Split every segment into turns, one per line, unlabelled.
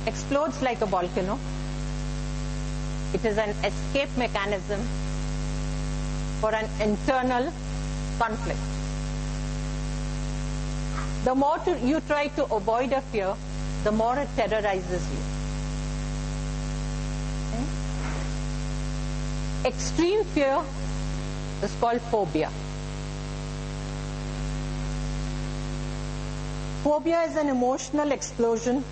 explodes like a volcano. It is an escape mechanism for an internal conflict. The more you try to avoid a fear, the more it terrorizes you. Okay? Extreme fear is called phobia. Phobia is an emotional explosion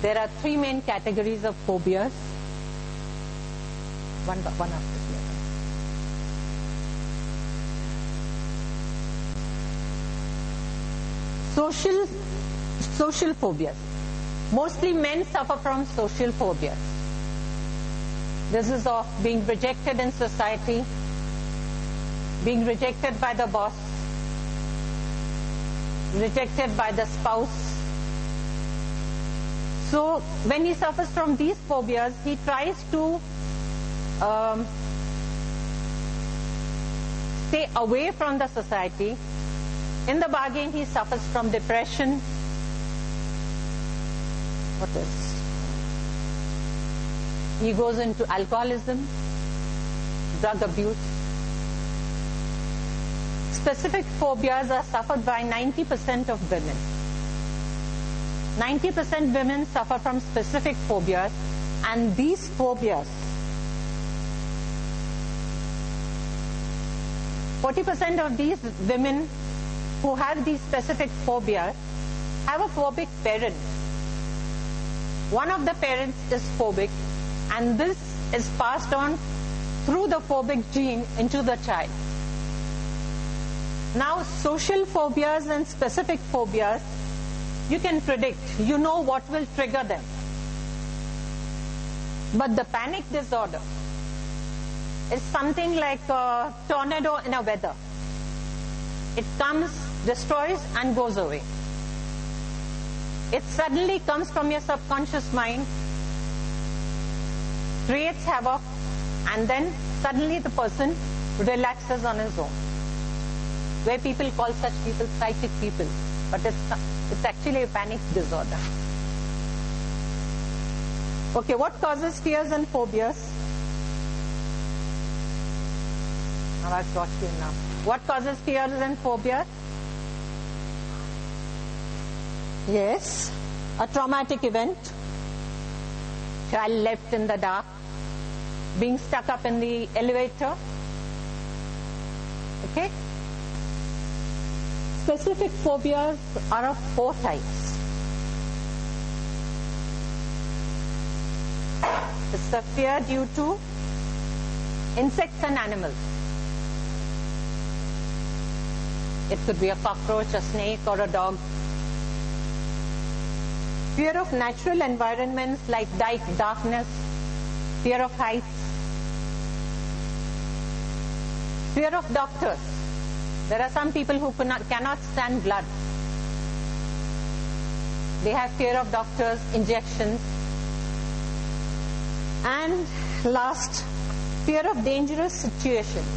There are three main categories of phobias. One after the other. Social phobias. Mostly men suffer from social phobias. This is of being rejected in society, being rejected by the boss, rejected by the spouse. So when he suffers from these phobias, he tries to stay away from the society. In the bargain, he suffers from depression. What else? He goes into alcoholism, drug abuse. Specific phobias are suffered by 90% of women. 90% women suffer from specific phobias, and these phobias, 40% of these women who have these specific phobias have a phobic parent. One of the parents is phobic, and this is passed on through the phobic gene into the child. Now, social phobias and specific phobias, you can predict, you know what will trigger them. But the panic disorder is something like a tornado in a weather. It comes, destroys, and goes away. It suddenly comes from your subconscious mind, creates havoc, and then suddenly the person relaxes on his own. Where people call such people psychic people, but it's actually a panic disorder. Okay, what causes fears and phobias? Now I've got you now. What causes fears and phobias? Yes, a traumatic event, child left in the dark, being stuck up in the elevator. Okay? Specific phobias are of 4 types. It's a fear due to insects and animals. It could be a cockroach, a snake, or a dog. Fear of natural environments like darkness, fear of heights, fear of doctors. There are some people who cannot stand blood. They have fear of doctors, injections. And last, fear of dangerous situations,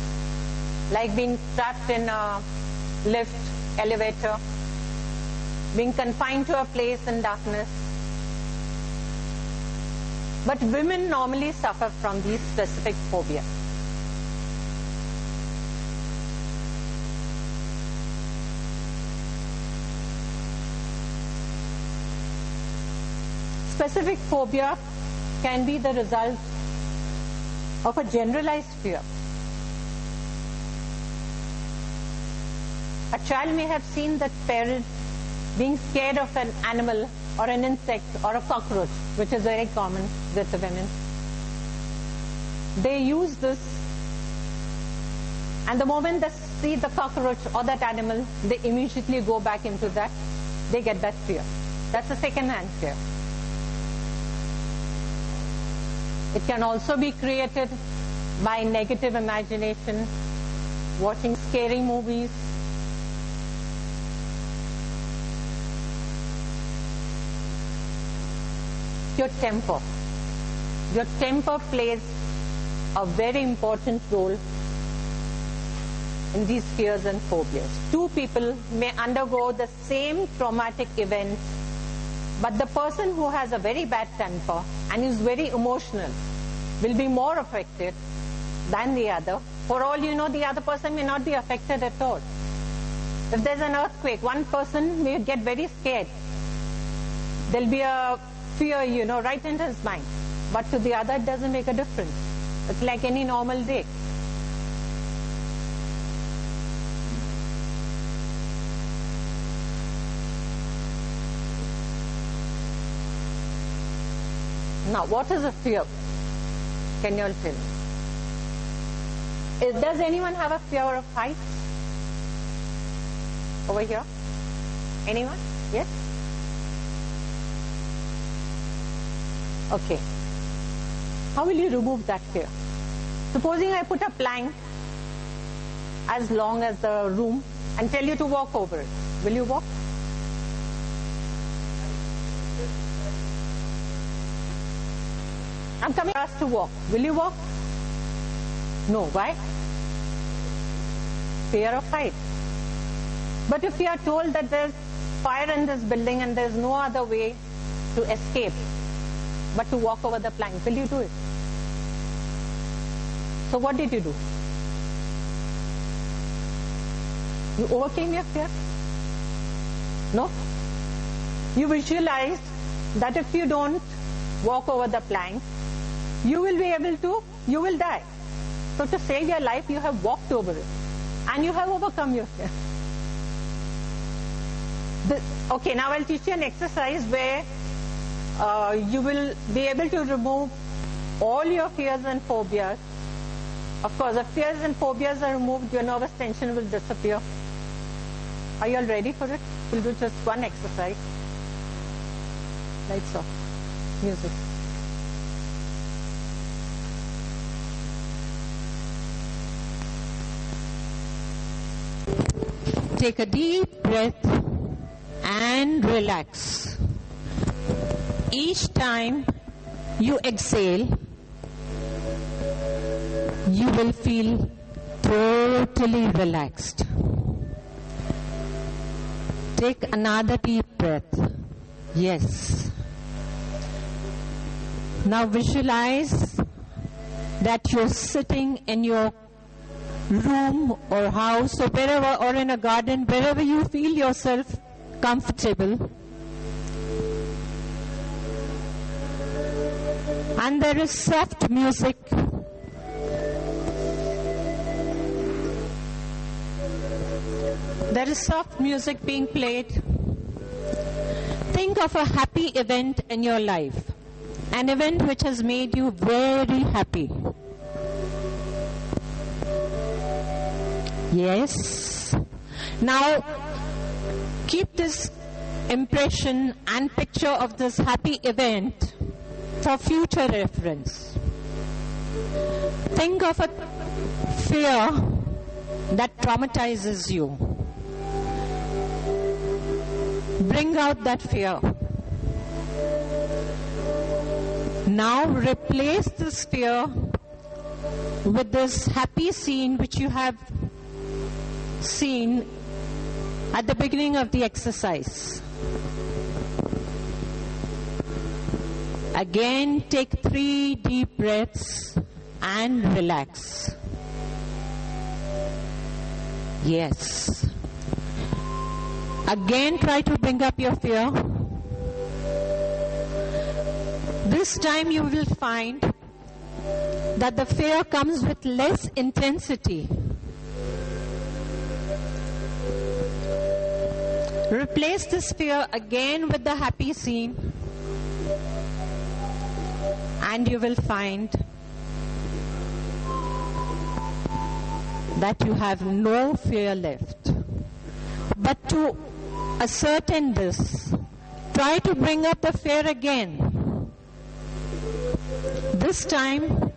like being trapped in a lift, elevator, being confined to a place in darkness. But women normally suffer from these specific phobias. Specific phobia can be the result of a generalized fear. A child may have seen that parent being scared of an animal or an insect or a cockroach, which is very common with the women. They use this, and the moment they see the cockroach or that animal, they immediately go back into that. They get that fear. That's a second-hand fear. It can also be created by negative imagination, watching scary movies. Your temper. Your temper plays a very important role in these fears and phobias. Two people may undergo the same traumatic event, but the person who has a very bad temper and is very emotional will be more affected than the other. For all you know, the other person may not be affected at all. If there's an earthquake, one person may get very scared. There'll be a fear, right into his mind. But to the other, it doesn't make a difference. It's like any normal day. Now, what is a fear? Can you all tell me? Does anyone have a fear of heights? Over here? Anyone? Yes? Okay. How will you remove that fear? Supposing I put a plank as long as the room and tell you to walk over it. Will you walk? I'm coming asked to walk. Will you walk? No. Why? Fear of height. But if you are told that there's fire in this building and there's no other way to escape but to walk over the plank, will you do it? So what did you do? You overcame your fear? No? You visualized that if you don't walk over the plank, you will die. So to save your life, you have walked over it. And you have overcome your fear. Okay, now I'll teach you an exercise where you will be able to remove all your fears and phobias. Of course, if fears and phobias are removed, your nervous tension will disappear. Are you all ready for it? We'll do just one exercise. Lights off. Music. Take a deep breath and relax. Each time you exhale, you will feel totally relaxed. Take another deep breath. Yes. Now visualize that you're sitting in your room or house or wherever, or in a garden, wherever you feel yourself comfortable. And there is soft music. There is soft music being played. Think of a happy event in your life. An event which has made you very happy. Yes. Now, keep this impression and picture of this happy event for future reference. Think of a fear that traumatizes you. Bring out that fear. Now replace this fear with this happy scene which you have seen at the beginning of the exercise. Again, take 3 deep breaths and relax. Yes. Again, try to bring up your fear. This time you will find that the fear comes with less intensity. Replace this fear again with the happy scene, and you will find that you have no fear left. But to ascertain this, try to bring up the fear again. This time,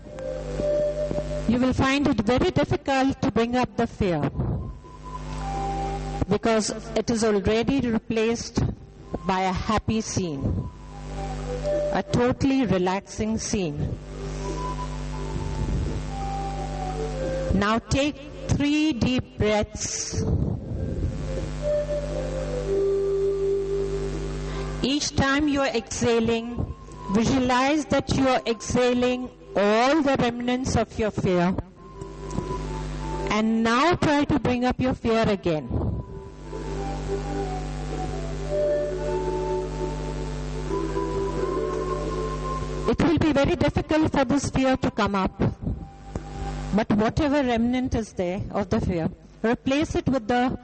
you will find it very difficult to bring up the fear, because it is already replaced by a happy scene, a totally relaxing scene. Now take
3 deep breaths. Each time you are exhaling, visualize that you are exhaling all the remnants of your fear. And now try to bring up your fear again. It will be very difficult for this fear to come up. But whatever remnant is there of the fear, replace it with the